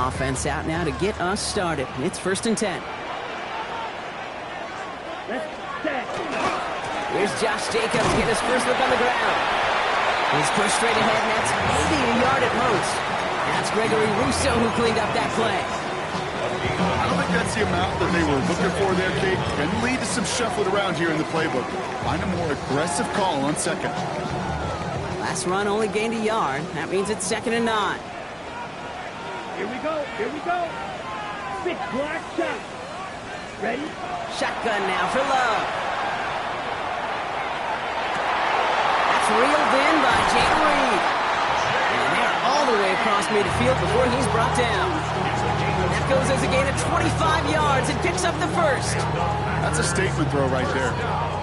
Offense out now to get us started. It's 1st and 10. Here's Josh Jacobs to get his first look on the ground. He's pushed straight ahead, and that's maybe a yard at most. That's Gregory Rousseau who cleaned up that play. I don't think that's the amount that they were looking for there, Kate. Can lead to some shuffling around here in the playbook. Find a more aggressive call on second. Last run only gained a yard. That means it's 2nd and 9. Here we go. Big black shot. Ready? Shotgun now for Love. That's reeled in by Jalen Reed. And they're all the way across midfield before he's brought down. That goes as a gain of 25 yards and picks up the first. That's a statement throw right there.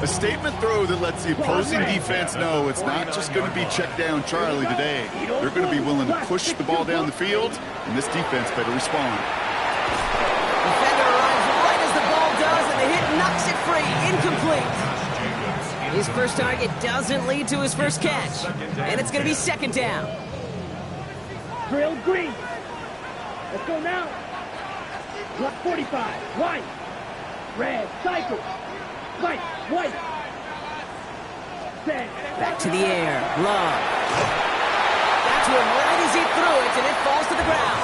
A statement throw that lets the opposing defense know it's not just going to be check down Charlie today. They're going to be willing to push the ball down the field, and this defense better respond. Defender arrives right as the ball does, and the hit knocks it free. Incomplete. His first target doesn't lead to his first catch, and it's going to be 2nd down. Drill green. Let's go now. Block 45. White. Red. Cycle. White. Set. Back to the air. Love. That's one right as he threw it, and it falls to the ground.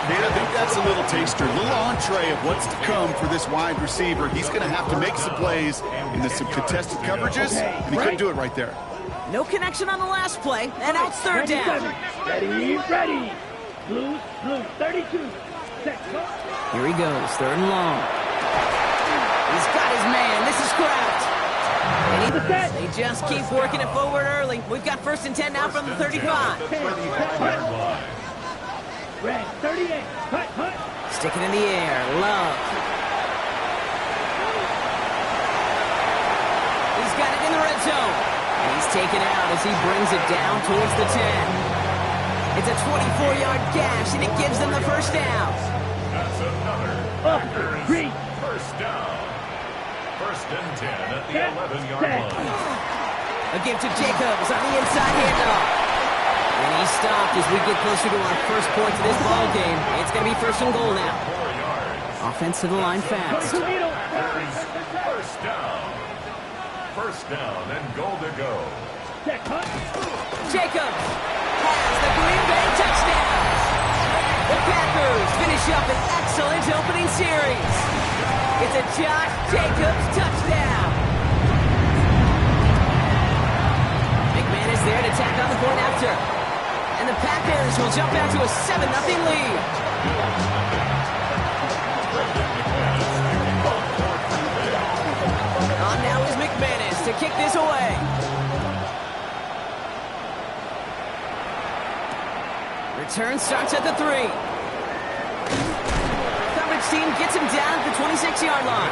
Man, I think that's a little taster, a little entree of what's to come for this wide receiver. He's going to have to make some plays into some contested coverages, and he couldn't do it right there. No connection on the last play, and now it's 3rd down. Ready. Blue, 32. Set. Here he goes, 3rd and long. He's got his man. This is Kraft. And they just keep working it forward early. We've got 1st and 10 now from the 35. Red, 38. Hut. Stick it in the air. Love. He's got it in the red zone. And he's taken out as he brings it down towards the 10. It's a 24-yard gash, and it gives them the first down. That's another Green. First down. 1st and 10 at the 11-yard line. A give to Jacobs on the inside handoff. And he stopped as we get closer to our first points of this ball game. It's going to be 1st and goal now. 4 yards. Offense to the line fast. First down. 1st down and goal to go. Jacobs has the Green Bay touchdown. The Packers finish up an excellent opening series. It's a Josh Jacobs touchdown. McMahon is there to tack on the point after. And the Packers will jump out to a 7-0 lead. On now is McManus to kick this away. Return starts at the 3. Coverage team gets him down at the 26-yard line.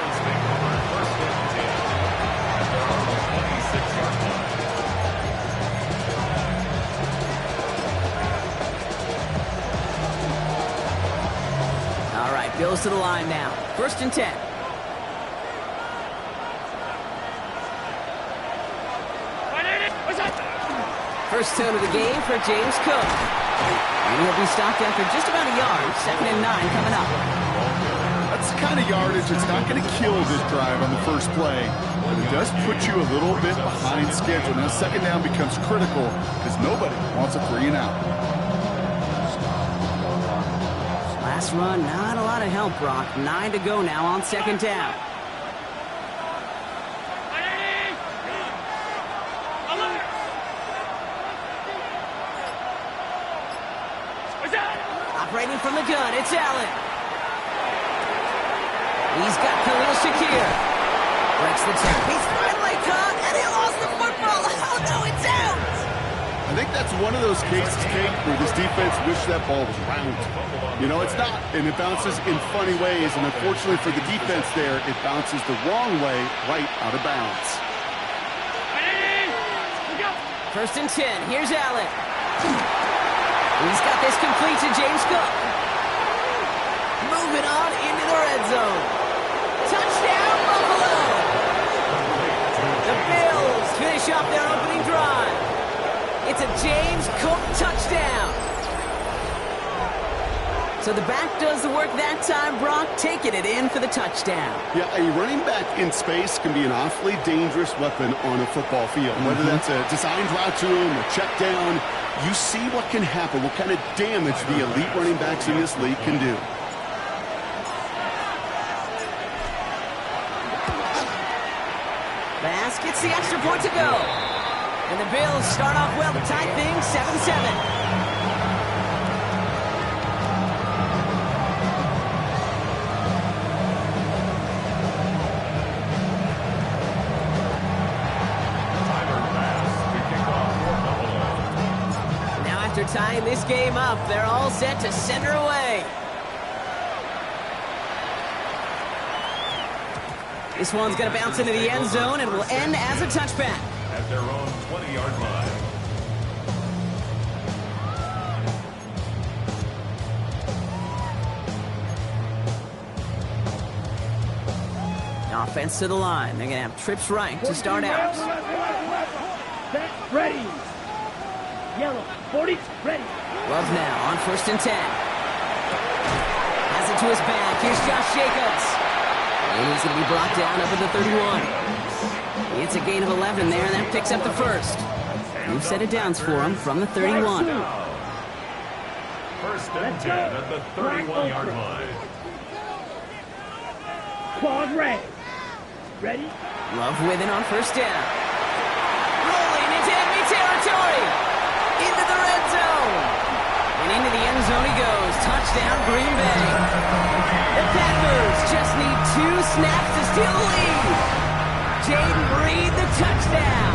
All right, Bills to the line now. 1st and 10. First tone of the game for James Cook. And he'll be stopped after just about a yard. 2nd and 9 coming up. That's the kind of yardage that's not going to kill this drive on the first play, but it does put you a little bit behind schedule. Now 2nd down becomes critical because nobody wants a 3 and out. Last run, not a lot of help, Brock. 9 to go now on 2nd down. Operating from the gun, it's Allen. He's got Khalil Shakir. Breaks the tap. He's finally caught, and he lost the football. Oh, no, it's out. I think that's one of those cases, Kate, where this defense wished that ball was round. You know, it's not, and it bounces in funny ways, and unfortunately for the defense there, it bounces the wrong way right out of bounds. 1st and 10. Here's Allen. He's got this complete to James Cook. Moving on into the red zone. Touchdown, Buffalo! The Bills finish off their opening drive. It's a James Cook touchdown. So the back does the work that time, Brock, taking it in for the touchdown. Yeah, a running back in space can be an awfully dangerous weapon on a football field. Whether that's a designed route to him, a check down, you see what can happen, what kind of damage the elite running backs in this league can do. Bass gets the extra point to go. And the Bills start off well to tie things 7-7. After tying this game up, they're all set to center away. This one's going to bounce into the end zone and will end as a touchback. At their own 20-yard line. Offense to the line. They're going to have trips right to start out. Set, ready. Yellow, 40, ready. Love now on 1st and 10. Has it to his back. Here's Josh Jacobs. And he's going to be brought down up at the 31. It's a gain of 11 there, and that picks up the first. New set of downs for him from the 31. 1st and 10 at the 31-yard line. Claws red. Ready? Love with it on 1st down. Rolling into enemy territory. Into the red zone. And into the end zone he goes. Touchdown, Green Bay. The Packers just need 2 snaps to steal the lead. Jaden Reed, the touchdown.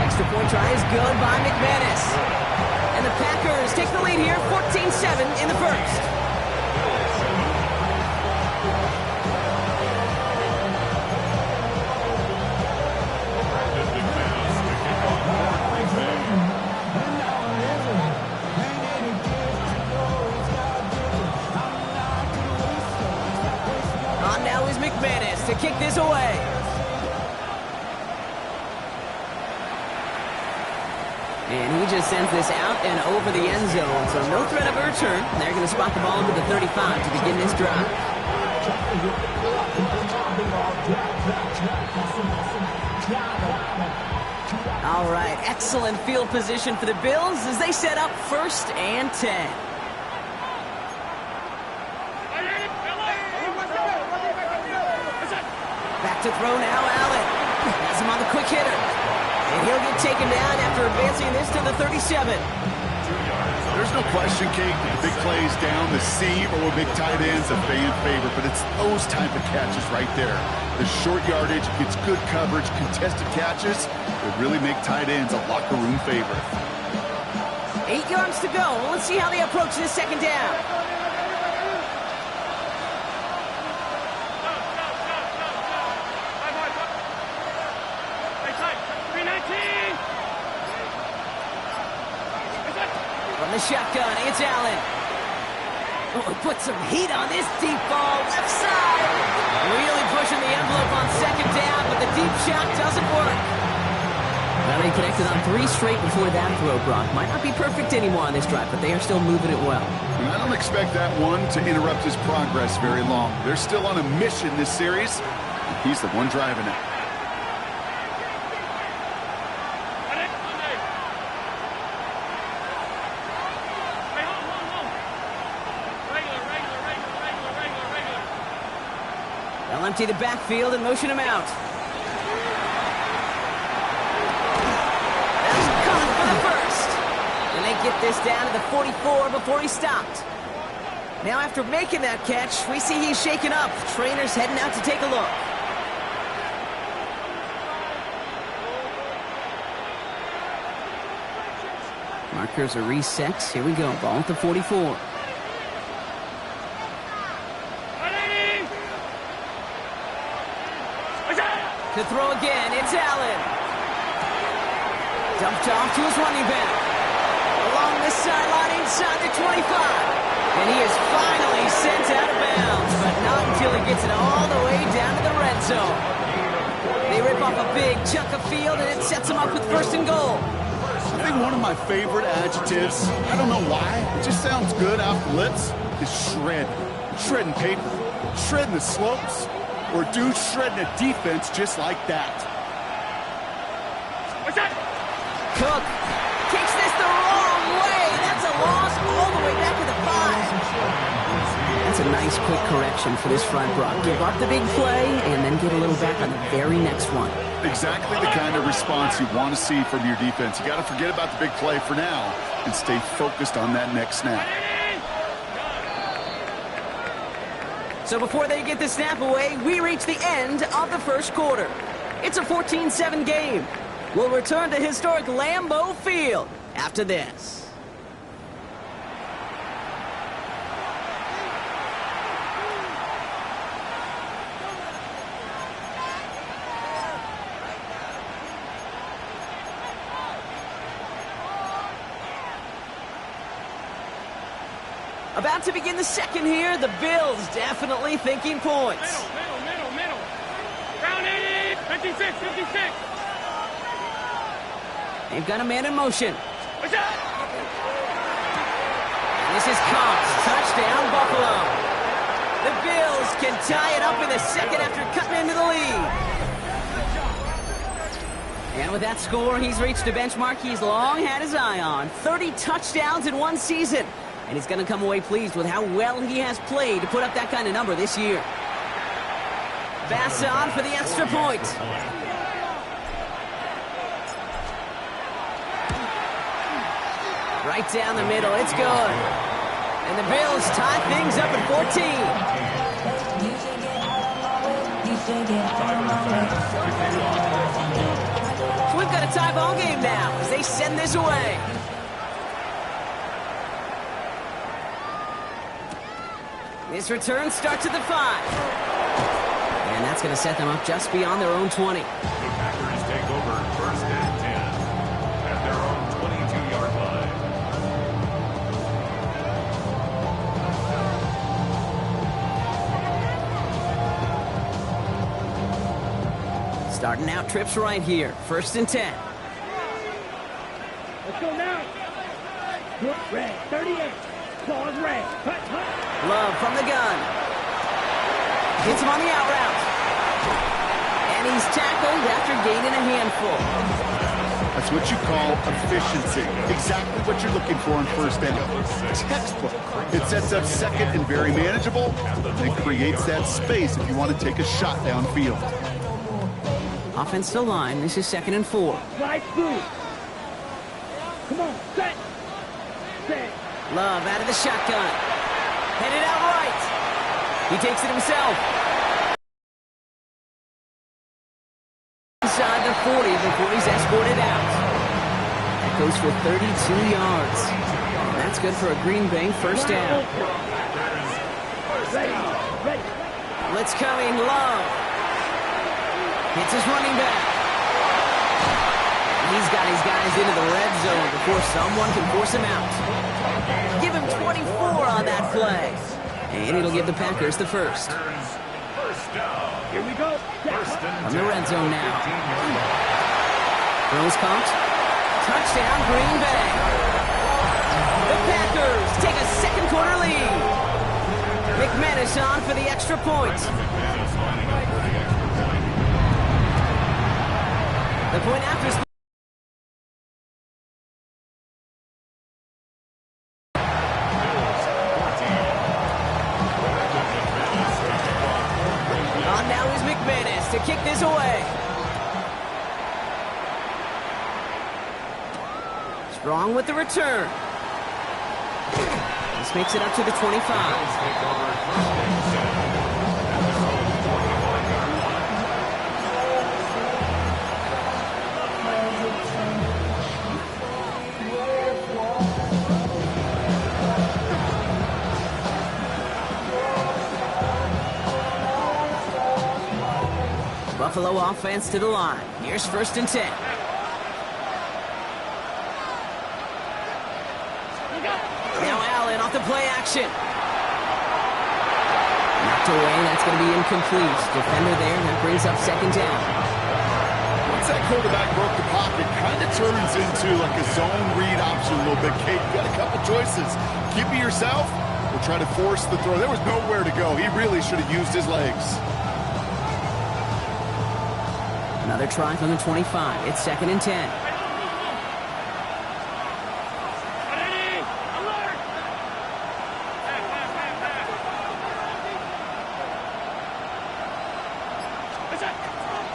Extra point try is good by McManus. And the Packers take the lead here, 14-7 in the first. McManus to kick this away. And he just sends this out and over the end zone, so no threat of a return. They're going to spot the ball into the 35 to begin this drive. All right, excellent field position for the Bills as they set up 1st and 10. Back to throw now, Allen. Has him on the quick hitter. And he'll get taken down after advancing this to the 37. There's no question, Kate, the big plays down the seam or big tight ends a fan favorite, but it's those type of catches right there. The short yardage, gets good coverage, contested catches that really make tight ends a locker room favorite. 8 yards to go. Let's see how they approach this 2nd down. From the shotgun, it's Allen. Oh, put some heat on this deep ball, left side. Really pushing the envelope on 2nd down, but the deep shot doesn't work. Well, they connected on 3 straight before that throw, Brock. Might not be perfect anymore on this drive, but they are still moving it well. And I don't expect that one to interrupt his progress very long. They're still on a mission this series. He's the one driving it. They'll empty the backfield and motion him out. That's coming for the first. And they get this down to the 44 before he stopped. Now after making that catch, we see he's shaken up. Trainer's heading out to take a look. Markers are reset. Here we go. Ball at the 44. To throw again, it's Allen. Dumped off to his running back. Along the sideline inside the 25. And he is finally sent out of bounds, but not until he gets it all the way down to the red zone. They rip off a big chunk of field, and it sets them up with 1st and goal. think one of my favorite adjectives, I don't know why, it just sounds good off the lips, is shred. Shredding paper, shredding the slopes, or dude shredding a defense just like that. What's that? Cook kicks this the wrong way. That's a loss all the way back to the 5. That's a nice quick correction for this front row. Give up the big play and then get a little back on the very next one. Exactly the kind of response you want to see from your defense. You got to forget about the big play for now and stay focused on that next snap. So before they get the snap away, we reach the end of the first quarter. It's a 14-7 game. We'll return to historic Lambeau Field after this. About to begin the second here, the Bills definitely thinking points. Middle. Round 80, 56. They've got a man in motion. What's that? And this is Cox. Touchdown, Buffalo. The Bills can tie it up in the second after cutting into the lead. And with that score, he's reached a benchmark he's long had his eye on. 30 touchdowns in one season. And he's going to come away pleased with how well he has played to put up that kind of number this year. Bass on for the extra point. Right down the middle. It's good. And the Bills tie things up at 14. So we've got a tie ball game now as they send this away. This return starts at the 5. And that's going to set them up just beyond their own 20. The Packers take over first and 10 at their own 22-yard line. Starting out trips right here. First and 10. Let's go now. Look, red, 38. Claws red. Hut. Love from the gun. Hits him on the out route. And he's tackled after gaining a handful. That's what you call efficiency. Exactly what you're looking for on first down. Textbook. It sets up second and very manageable. And it creates that space if you want to take a shot downfield. Offensive line. This is 2nd and 4. Slide through. Come on, set. Love out of the shotgun. Headed out right. He takes it himself. Inside the 40 before he's escorted out. That goes for 32 yards. That's good for a Green Bay first down. Ready. Blitz coming, Love. Hits his running back. He's got his guys into the red zone before someone can force him out. Give him 24 on that play. And it'll give the Packers the first. Here we go. From the red zone now. Throws caught. Touchdown, Green Bay. The Packers take a second quarter lead. McManus on for the extra point. The point after... to kick this away. Strong with the return. This makes it up to the 25. Buffalo offense to the line. Here's 1st and 10. Now Allen off the play action. Knocked away. That's going to be incomplete. Defender there. That brings up 2nd down. that quarterback broke the pocket, kind of turns into like a zone read option a little bit, Kate. You got a couple choices. Keep it yourself or try to force the throw. There was nowhere to go. He really should have used his legs. Another try from the 25. It's 2nd and 10.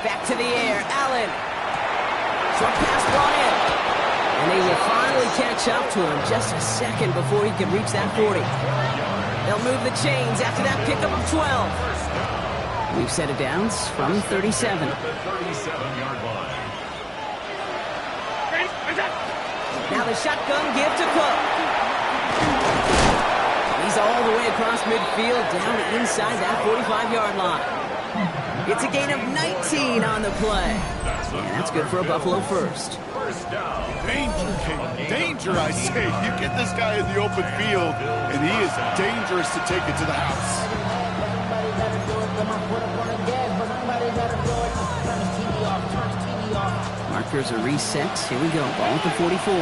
Back to the air, Allen. Short pass brought in. And they will finally catch up to him just a second before he can reach that 40. They'll move the chains after that pickup of 12. We've set it down from 37. Now the shotgun give to Cook. He's all the way across midfield down inside that 45-yard line. It's a gain of 19 on the play. And that's good for a Buffalo first. Danger, King. Danger, I say. You get this guy in the open field, and he is dangerous to take it to the house. Markers are reset. Here we go. Ball at the 44.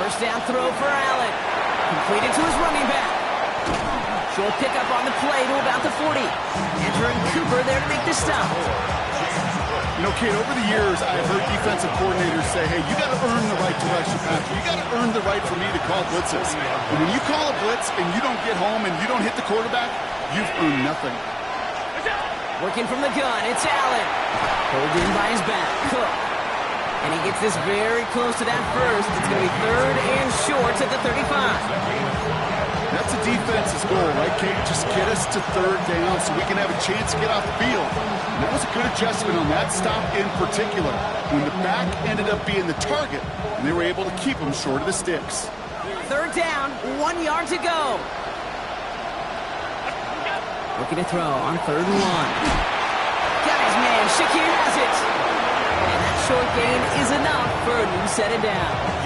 First down throw for Allen. Completed to his running back. Short pickup on the play to about the 40. Entering Cooper there to make the stop. You know, Kate, over the years, I've heard defensive coordinators say, hey, you got to earn the right direction, Patrick. You got to earn the right for me to call blitzes. And when you call a blitz and you don't get home and you don't hit the quarterback, you've earned nothing. Working from the gun, it's Allen. Pulled in by his back, Cook. And he gets this very close to that first. It's going to be 3rd and short at the 35. That's a defense's goal, right, Kate? Just get us to 3rd down so we can have a chance to get off the field. And that was a good adjustment on that stop in particular, when the back ended up being the target, and they were able to keep him short of the sticks. 3rd down, 1 yard to go. Looking to throw on 3rd and 1. Got his man, Shakir has it. And that short gain is enough for a new set it down.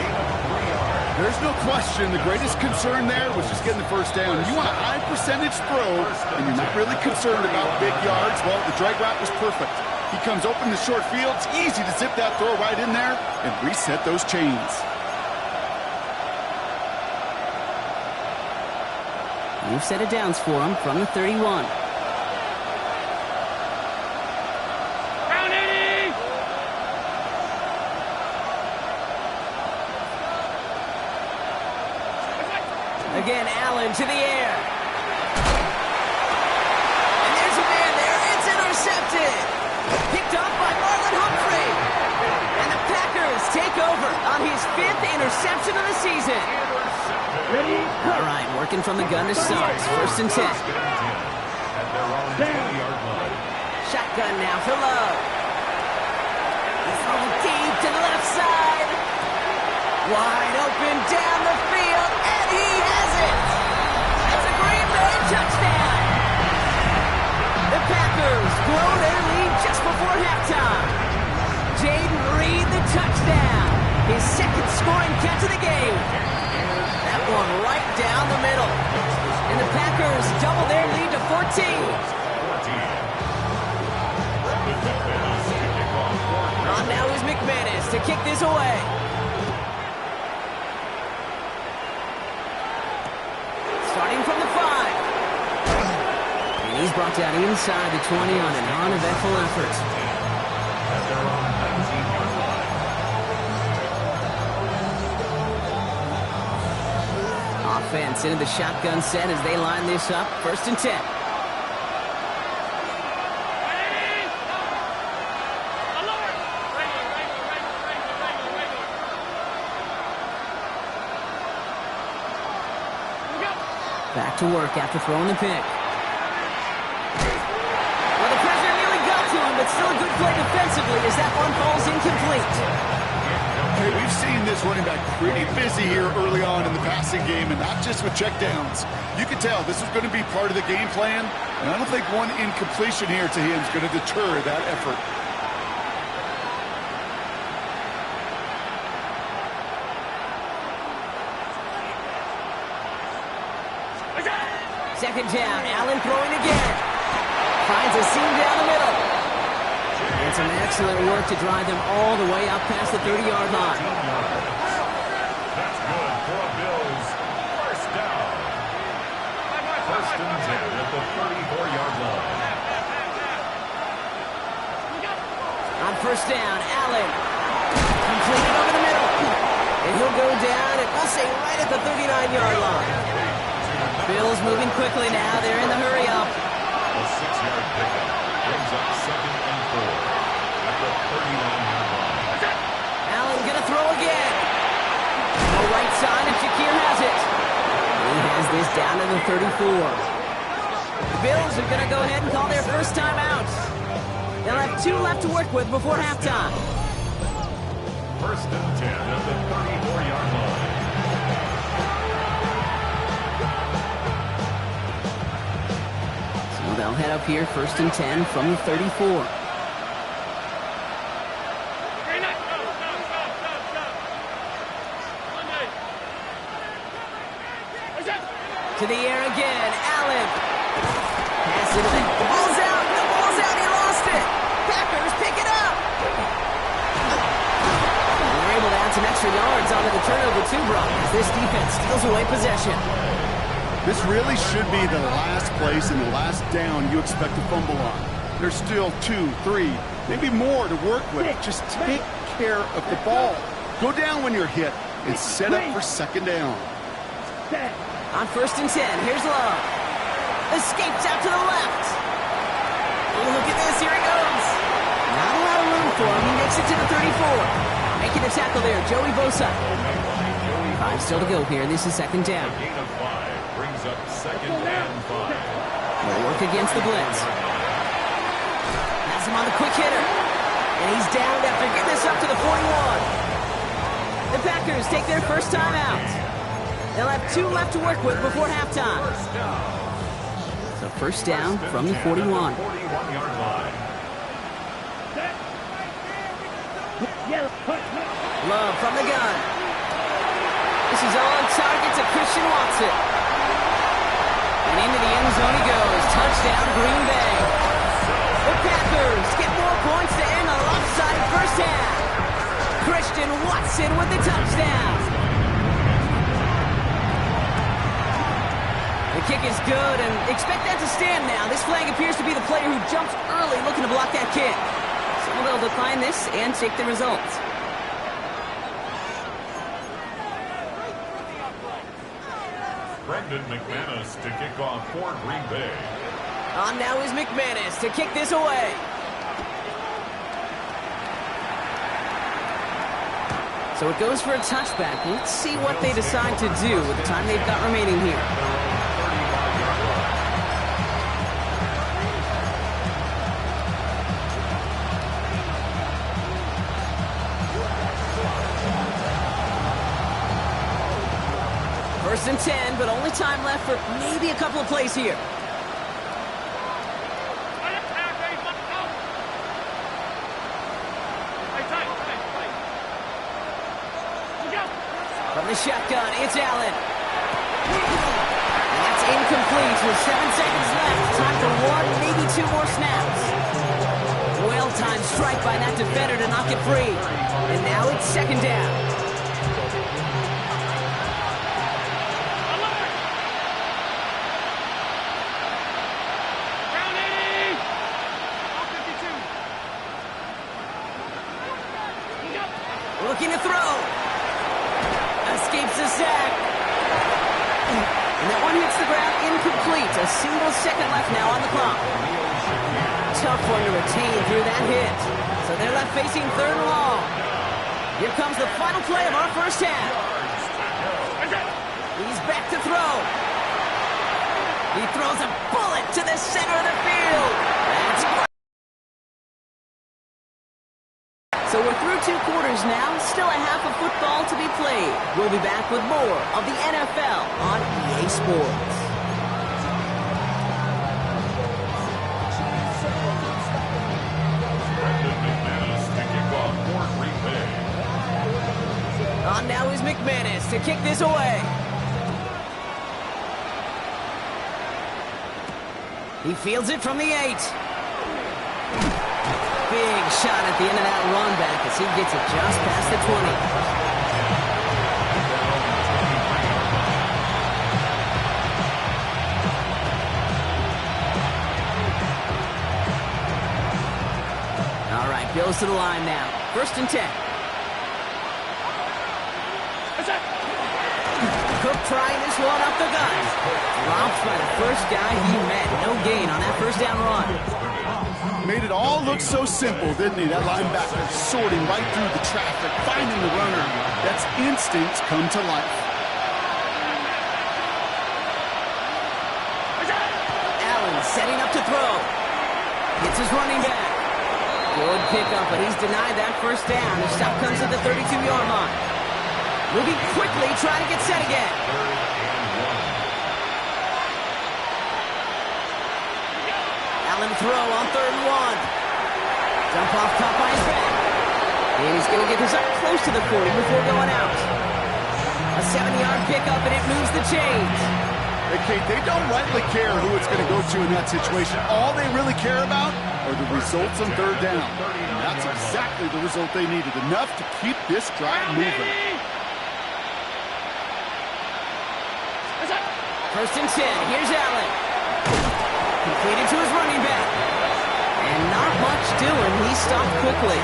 There's no question the greatest concern there was just getting the first down. You want a high percentage throw, and you're not really concerned about big yards. Well, the drag route was perfect. He comes open the short field. It's easy to zip that throw right in there and reset those chains. You've set it downs for him from the 31. Again, Allen to the air. And there's a man there. It's intercepted. Picked up by Marlon Humphrey. And the Packers take over on his 5th interception of the season. All right, working from the gun to start. 1st and 10. Shotgun now for Love. He's going deep to the left side. Wide open down the field, and he has it! It's a Green Bay touchdown! The Packers blow their lead just before halftime. Jaden Reed, the touchdown. His 2nd scoring catch of the game. That one right down the middle. And the Packers double their lead to 14. On now is McManus to kick this away. Starting from the 5. And he's brought down inside the 20 on an uneventful effort. Offense into the shotgun set as they line this up. 1st and 10. Back to work after throwing the pick. Well, the pressure nearly got to him, but still a good play defensively as that one falls incomplete. Okay, we've seen this running back pretty busy here early on in the passing game, and not just with checkdowns. You can tell this is going to be part of the game plan, and I don't think one incompletion here to him is going to deter that effort. Second down, Allen throwing again. finds a seam down the middle. And some excellent work to drive them all the way up past the 30-yard line. That's good for a Bills first down. First and 10 at the 34-yard line. On first down, Allen. Completed over the middle. And he'll go down, and we'll say right at the 39-yard line. Bills moving quickly now. They're in the hurry-up. A 6-yard pickup brings up second and 4 at the 39-yard line. Allen gonna throw again. No right side, and Shakir has it. He has this down to the 34. The Bills are gonna go ahead and call their first timeout. They'll have 2 left to work with before halftime. First and 10 at the 34-yard line. So they'll head up here, first and 10 from the 34. To the air again, Allen. Pass it in. The ball's out. The ball's out. He lost it. Packers pick it up. And they're able to add some extra yards onto the turnover too, Brock, as this defense steals away possession. This really should be the last place and the last down you expect to fumble on. There's still 2, 3, maybe more to work with. Just take care of the ball. Go down when you're hit and set up for second down. On first and 10, here's Love. Escapes out to the left. Oh, look at this, here he goes. Not a lot of room for him. He makes it to the 34. Making the tackle there, Joey Bosa. 5 still to go here. This is second down. Gain of 5 brings up second and 5. Will work against the blitz. Has him on the quick hitter. And he's down after getting this up to the 41. The Packers take their first time out. They'll have 2 left to work with before halftime. So first down from the 41. 41-yard line. Love from the gun. This is on target to Christian Watson. And into the end zone he goes. Touchdown, Green Bay. The Packers get more points to end on the lopsided first half. Christian Watson with the touchdown. The kick is good, and expect that to stand now. This flag appears to be the player who jumps early looking to block that kick. So they'll decline this and take the results. Brendan McManus to kick off for Green Bay. On now is McManus to kick this away. So it goes for a touchback. Let's see what they decide to do with the time they've got remaining here. First and 10, but only time left for maybe a couple of plays here. From the shotgun, it's Allen. And that's incomplete with 7 seconds left. Time for 1, maybe 2 more snaps. Well-timed strike by that defender to knock it free. And now it's second down. Looking to throw. Escapes the sack. And that one hits the ground incomplete. A single second left now on the clock. Tough one to retain through that hit. So they're left facing third and long. Here comes the final play of our first half. He's back to throw. He throws a bullet to the center of the field. That's great. So we're through 2 quarters now, still a half of football to be played. We'll be back with more of the NFL on EA Sports. Brendan McManus to kick off for Green Bay. On now is McManus to kick this away. He fields it from the 8. Big shot at the end of that run back as he gets it just past the 20. Goes to the line now. 1st and 10. Cook trying this one up the gut. Dropped by the first guy he met. No gain on that 1st down run. Made it all look so simple, didn't he? That linebacker sorting right through the traffic, finding the runner. That's instinct come to life. Allen setting up to throw. Gets his running back. Good pickup, but he's denied that 1st down. The stop comes at the 32-yard line. Moving quickly, trying to get set again. Allen throw on 3rd and 1. Dump off top by his back. And he's going to get this up close to the 40 before going out. A 7-yard pickup, and it moves the chains. Hey, Kate, they don't rightly care who it's going to go to in that situation. All they really care about are the results on 3rd down. And that's exactly the result they needed. Enough to keep this drive moving. 1st and 10. Here's Allen. Completed to his running back. And not much doing. He stopped quickly.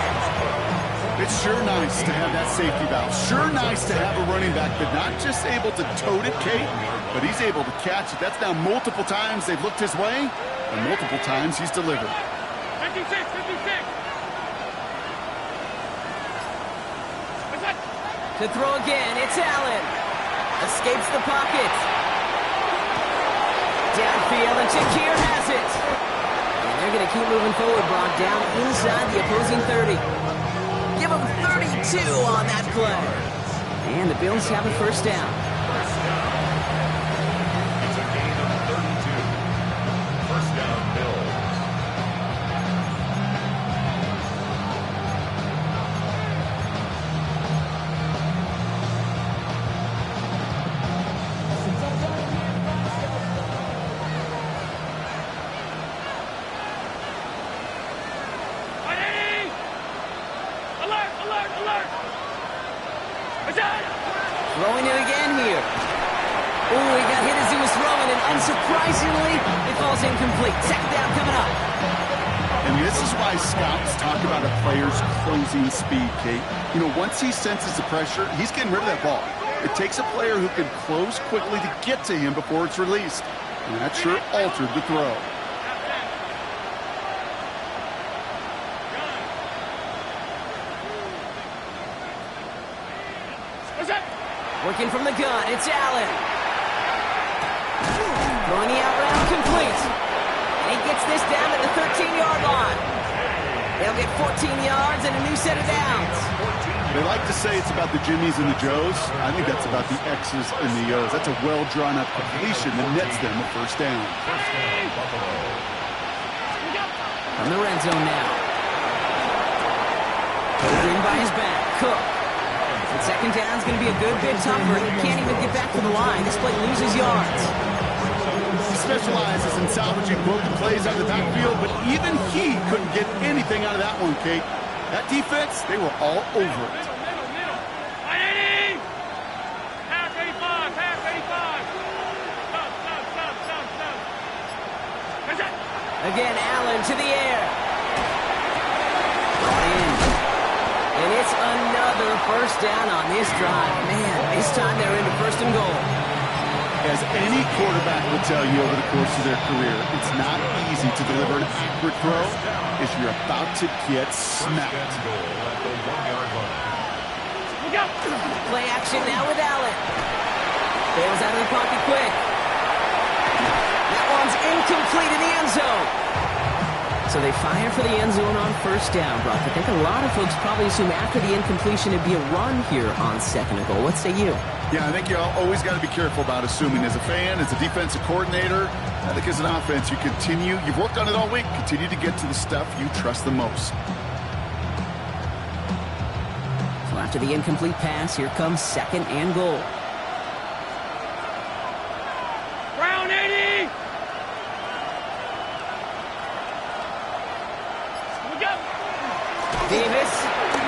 It's sure nice to have that safety valve. Sure nice to have a running back, but not just able to tote it, Kate, but he's able to catch it. That's now multiple times they've looked his way, and multiple times he's delivered. 56. To throw again, it's Allen. Escapes the pocket. Downfield, and Shakir has it. And they're going to keep moving forward, Brock, down inside the opposing 30. Give them 32 on that play. And the Bills have a 1st down. It's a gain of 32. 1st down, Bills. Throwing it again here. Ooh, he got hit as he was throwing, and unsurprisingly, it falls incomplete. 2nd down coming up. And this is why scouts talk about a player's closing speed, Kate. You know, once he senses the pressure, he's getting rid of that ball. It takes a player who can close quickly to get to him before it's released. And that sure altered the throw. Working from the gun, it's Allen. Throwing the out route complete. And he gets this down at the 13-yard line. They'll get 14 yards and a new set of downs. They like to say it's about the Jimmies and the Joes. I think that's about the X's and the O's. That's a well-drawn-up completion that nets them a 1st down. From the red zone now. Pulled in by his back, Cook. And 2nd down is going to be a good bit tougher. He can't even get back to the line. This play loses yards. He specializes in salvaging broken plays out of the backfield, but even he couldn't get anything out of that one, Kate. That defense, they were all over it. Half 85. Stop. Again, Allen to the air. Brought in. And it's another 1st down on this drive. Man, this time they're into 1st and goal. As any quarterback will tell you over the course of their career, it's not easy to deliver an accurate throw if you're about to get smacked. Play action now with Allen. Bails out of the pocket quick. That one's incomplete in the end zone. So they fire for the end zone on 1st down, Brock. I think a lot of folks probably assume after the incompletion it'd be a run here on 2nd and goal. What say you? Yeah, I think you always got to be careful about assuming as a fan, as a defensive coordinator. I think as an offense, you've worked on it all week, continue to get to the stuff you trust the most. So after the incomplete pass, here comes 2nd and goal. this.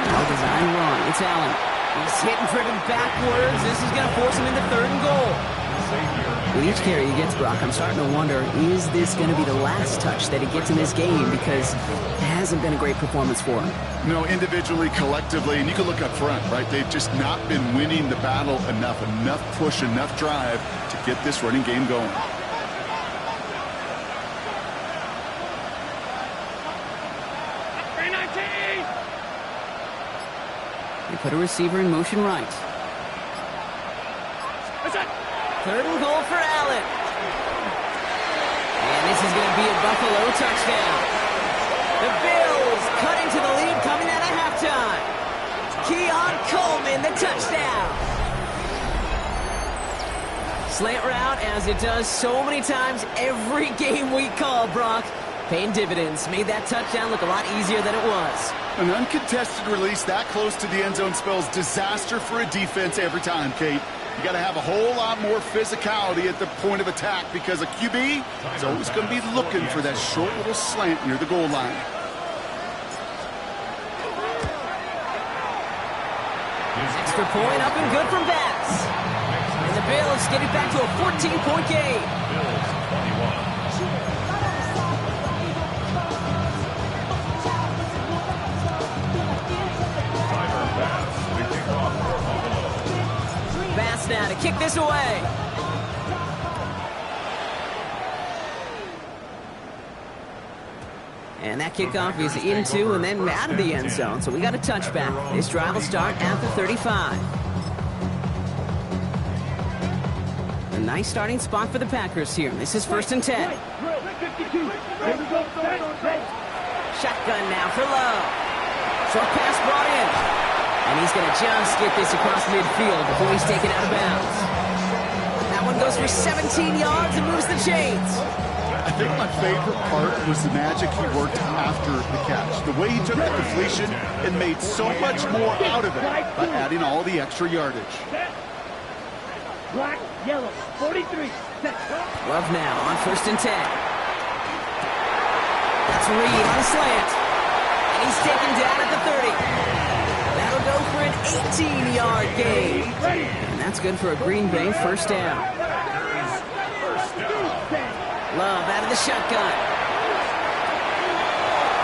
No design wrong. It's Allen. He's hit and driven backwards. This is going to force him into 3rd and goal. With each carry he gets, Brock, I'm starting to wonder, is this going to be the last touch that he gets in this game? Because it hasn't been a great performance for him. No, individually, collectively, and you can look up front, right? They've just not been winning the battle enough push, enough drive to get this running game going. They put a receiver in motion right. 3rd and goal for Allen. And this is going to be a Buffalo touchdown. The Bills cutting to the lead coming out of halftime. Keon Coleman, the touchdown. Slant route, as it does so many times every game we call, Brock. Paying dividends. Made that touchdown look a lot easier than it was. An uncontested release that close to the end zone spells disaster for a defense every time, Kate. You got to have a whole lot more physicality at the point of attack because a QB is always going to be looking for that short little slant near the goal line. Extra point up and good from Bass. And the Bills get it back to a 14-point game. Bills 21. Bass now to kick this away. And that kickoff is into and then out of the end zone. So we got a touchback. This drive will start at the 35. A nice starting spot for the Packers here. This is 1st and 10. Shotgun now for Love. Short pass brought in. And he's going to just get this across midfield before he's taken out of bounds. That one goes for 17 yards and moves the chains. I think my favorite part was the magic he worked after the catch. The way he took the completion and made so much more out of it by adding all the extra yardage. Black, yellow, 43. Love now on 1st and 10. That's Reed on a slant. And he's taken down at the 30. That'll go for an 18-yard gain. And that's good for a Green Bay 1st down. Love out of the shotgun.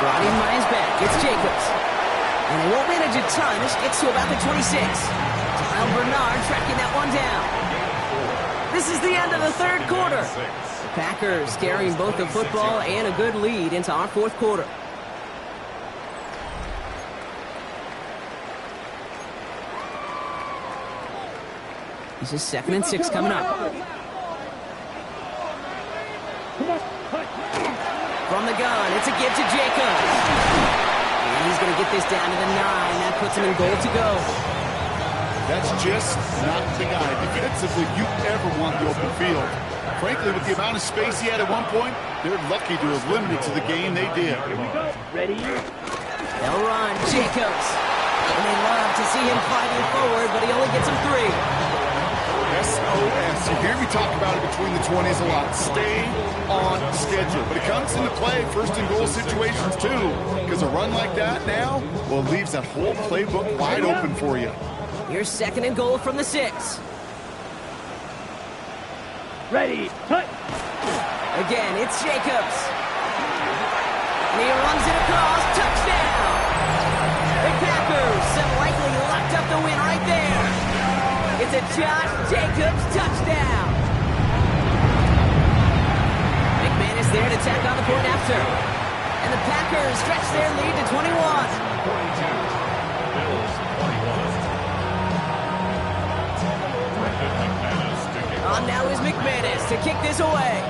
Brought in by his back. It's Jacobs. And they won't manage a ton. This gets to about the 26. Kyle Bernard tracking that one down. This is the end of the 3rd quarter. The Packers carrying both the football and a good lead into our 4th quarter. This is 2nd and 6 coming up. From the gun, it's a give to Jacobs. And he's going to get this down to the 9. That puts him in goal to go. That's just not the guy defensively you ever want the open field. Frankly, with the amount of space he had at one point, they're lucky to have limited to the game they did. Ready? They'll run, Jacobs. And they love to see him fighting forward, but he only gets him 3. SOS. You hear me talk about it between the 20s a lot. Stay on schedule. But it comes into play 1st and goal situations too. Because a run like that now, well, it leaves that whole playbook wide open for you. Here's 2nd and goal from the 6. Ready, cut. Again, it's Jacobs. And he runs it across. Touchdown! The Packers have likely locked up the win right there. It's a Josh Jacobs touchdown. McManus there to tack on the point after. And the Packers stretch their lead to 21. 42. Bills 41. On now is McManus to kick this away.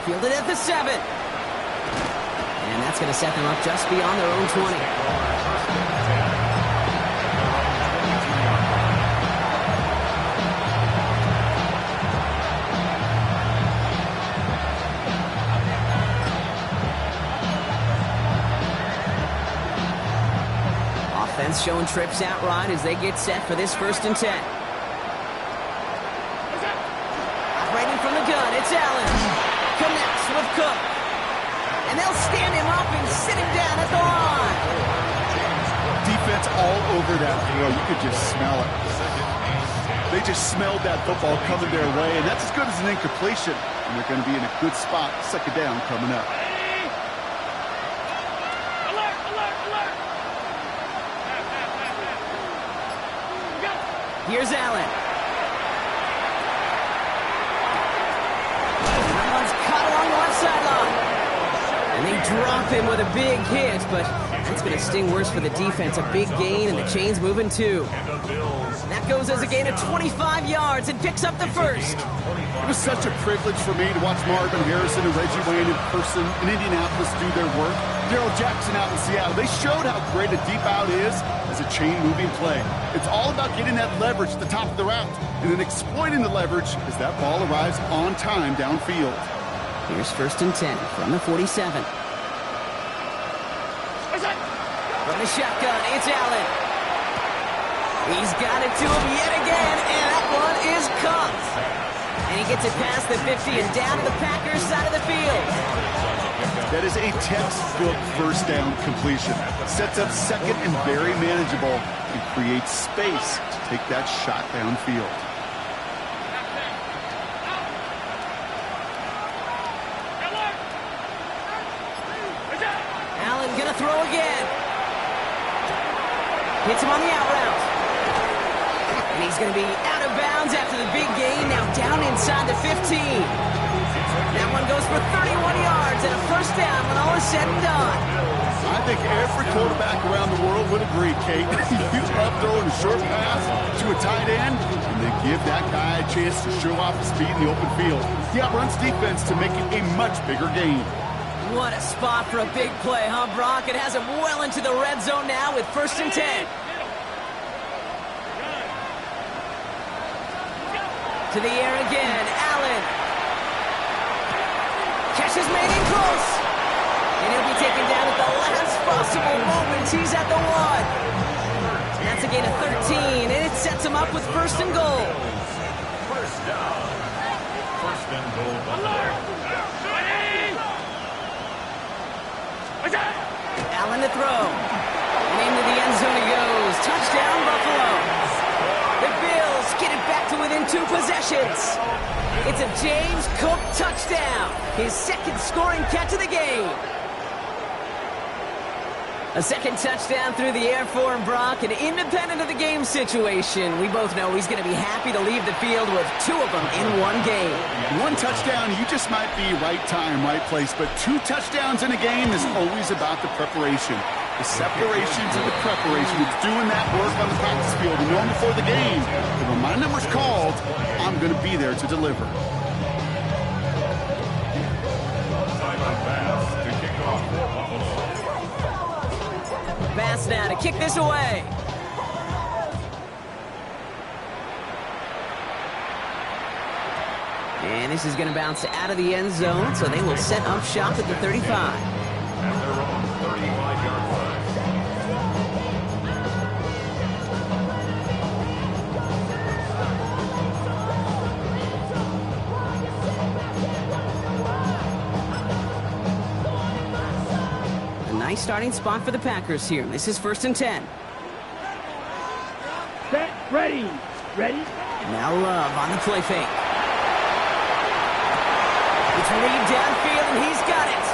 Fielded at the 7. And that's going to set them up just beyond their own 20. Offense showing trips out right as they get set for this 1st and 10. Operating from the gun, it's Allen. Connects with Cook. And they'll stand him up and sit him down at the line. Defense all over that throw. You could just smell it. They just smelled that football coming their way, and that's as good as an incompletion. And they're going to be in a good spot. Second down coming up. Alert, alert, alert. Here's Allen. That one's caught along the left sideline. And they drop him with a big hit, but that's going to sting worse for the defense. A big gain, and the chain's moving too. That goes as a gain of 25 yards and picks up the first. It was such a privilege for me to watch Marvin Harrison and Reggie Wayne in person in Indianapolis do their work. Darrell Jackson out in Seattle. They showed how great a deep out is as a chain-moving play. It's all about getting that leverage at the top of the route and then exploiting the leverage as that ball arrives on time downfield. Here's 1st and 10 from the 47. From the shotgun, it's Allen. He's got it to him yet again, and that one is caught. And he gets it past the 50 and down to the Packers side of the field. That is a textbook first down completion. Sets up second and very manageable and creates space to take that shot downfield. Allen gonna throw again. Hits him on the out route. And he's going to be out of bounds after the big gain. Now down inside the 15. That one goes for 31 yards and a first down when all is said and done. I think every quarterback around the world would agree, Kate. You love throwing a short pass to a tight end, and then give that guy a chance to show off his speed in the open field. He outruns defense to make it a much bigger gain. What a spot for a big play, huh, Brock? It has him well into the red zone now with 1st and 10. To the air again, Allen. Catch is made in close. And he'll be taken down at the last possible moment. He's at the 1. And that's a gain of 13, and it sets him up with 1st and goal. First down. 1st and goal. Allen to throw. And into the end zone he goes. Touchdown, Buffalo. The Bills get it back to within 2 possessions. It's a James Cook touchdown. His second scoring catch of the game. A second touchdown through the air for him, Brock, and independent of the game situation, we both know he's going to be happy to leave the field with 2 of them in one game. 1 touchdown, you just might be right time, right place, but 2 touchdowns in a game is always about the preparation. The separation to the preparation. It's doing that work on the practice field and knowing before the game that when my number's called, I'm going to be there to deliver. Sideline pass to kick off for Buffalo. Bass now to kick this away. And this is going to bounce out of the end zone, so they will set up shop at the 35. At their own 35-yard line. A nice starting spot for the Packers here. This is 1st and 10. Set, ready. Ready? Now Love on the play fake. It's Reed downfield, and he's got it.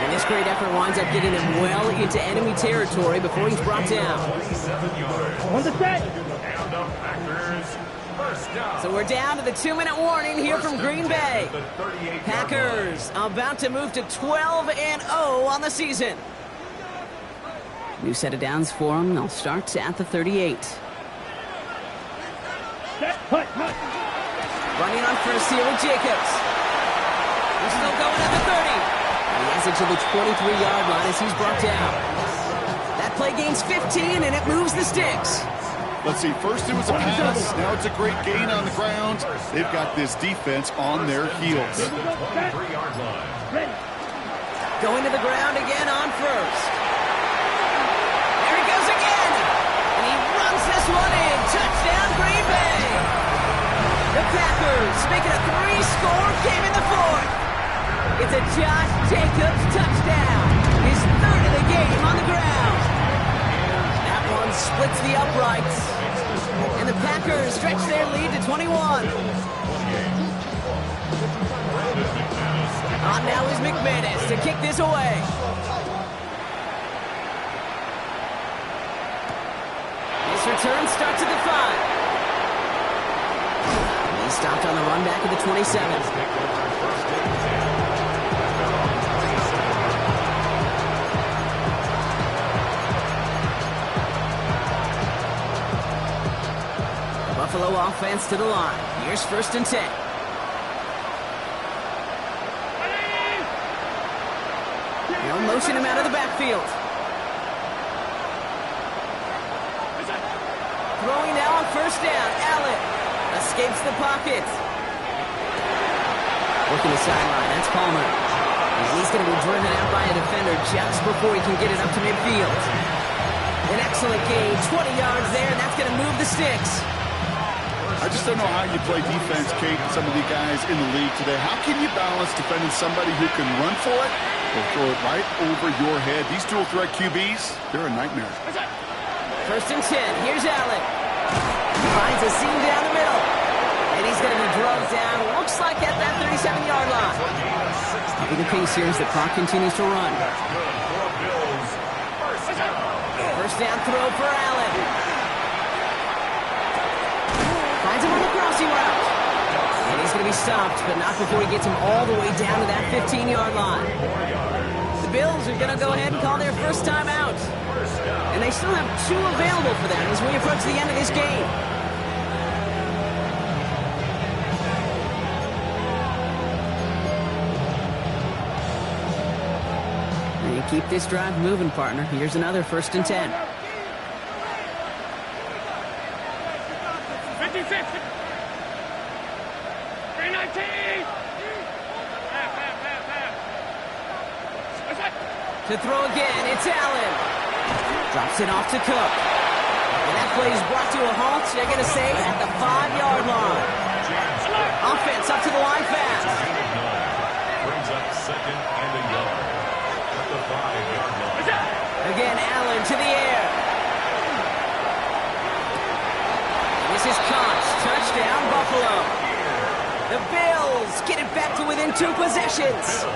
And this great effort winds up getting him well into enemy territory before he's brought down. 27 yards. On the set. And the Packers. First down. So we're down to the 2-minute warning here from Green Bay. Packers about to move to 12-0 on the season. New set of downs for them. They'll start at the 38. Set, hut, hut. Running on first here with Jacobs. He's still going at the 30. And he has it to the 23-yard line as he's brought down. That play gains 15, and it moves the sticks. Let's see, first it was a pass, now it's a great gain on the ground. They've got this defense on their heels. To the 23-yard line. Ready. Going to the ground again on first. There he goes again. And he runs this one in. Touchdown, Green Bay. The Packers make it a 3-score game in the 4th. It's a Josh Jacobs touchdown. His third of the game on the ground. That one splits the uprights. And the Packers stretch their lead to 21. On now is McManus to kick this away. This return starts at the 5. He stopped on the run back at the 27. Buffalo offense to the line. Here's 1st and 10. They'll motion him out of the backfield. Throwing now on 1st down. Allen escapes the pocket. Working the sideline. That's Palmer. And he's going to be driven out by a defender just before he can get it up to midfield. An excellent gain. 20 yards there, and that's going to move the sticks. I just don't know how you play defense, Kate, and some of the guys in the league today. How can you balance defending somebody who can run for it or throw it right over your head? These dual threat QBs, they're a nightmare. 1st and 10. Here's Allen. He finds a seam down the middle. And he's going to be drugged down. Looks like at that 37-yard line. Keeping the pace here as the clock continues to run. 1st down throw for Allen. Finds him on the crossing route. And he's going to be stopped, but not before he gets him all the way down to that 15-yard line. The Bills are going to go ahead and call their first time out. And they still have 2 available for them as we approach the end of this game. And keep this drive moving, partner. Here's another 1st and 10. 50-50. 319. To throw again, it's Allen. Drops it off to Cook. And that play is brought to a halt, they're going to say, at the 5-yard line. Offense up to the line fast. Brings up 2nd and a yard at the 5-yard line. Again, Allen to the air. And this is caught. Touchdown, Buffalo. The Bills get it back to within 2 possessions.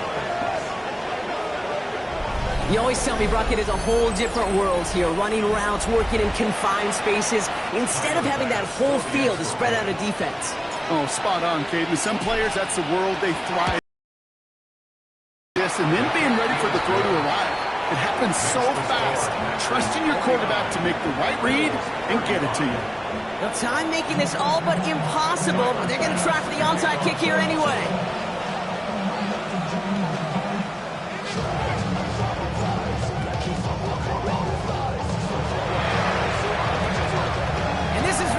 You always tell me, Brock, it is a whole different world here, running routes, working in confined spaces, instead of having that whole field to spread out a defense. Oh, spot on, Kate. And some players, that's the world they thrive in. And then being ready for the throw to arrive. It happens so fast. Trusting your quarterback to make the right read and get it to you. The time making this all but impossible, but they're going to try for the onside kick here anyway.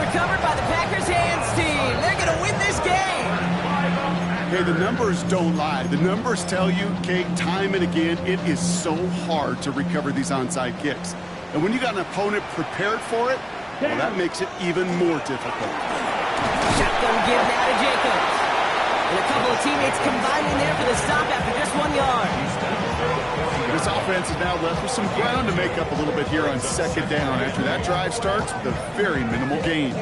Recovered by the Packers hands team. They're going to win this game. Okay, the numbers don't lie. The numbers tell you, Kate, time and again, it is so hard to recover these onside kicks. And when you got an opponent prepared for it, well, that makes it even more difficult. Shotgun give now to Jacobs. And a couple of teammates combining there for the stop after just 1 yard. This offense is now left with some ground to make up a little bit here on 2nd down after that drive starts with a very minimal gain.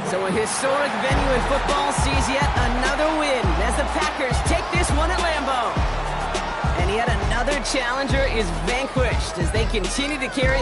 So a historic venue in football sees yet another win as the Packers take this one at Lambeau. And yet another challenger is vanquished as they continue to carry this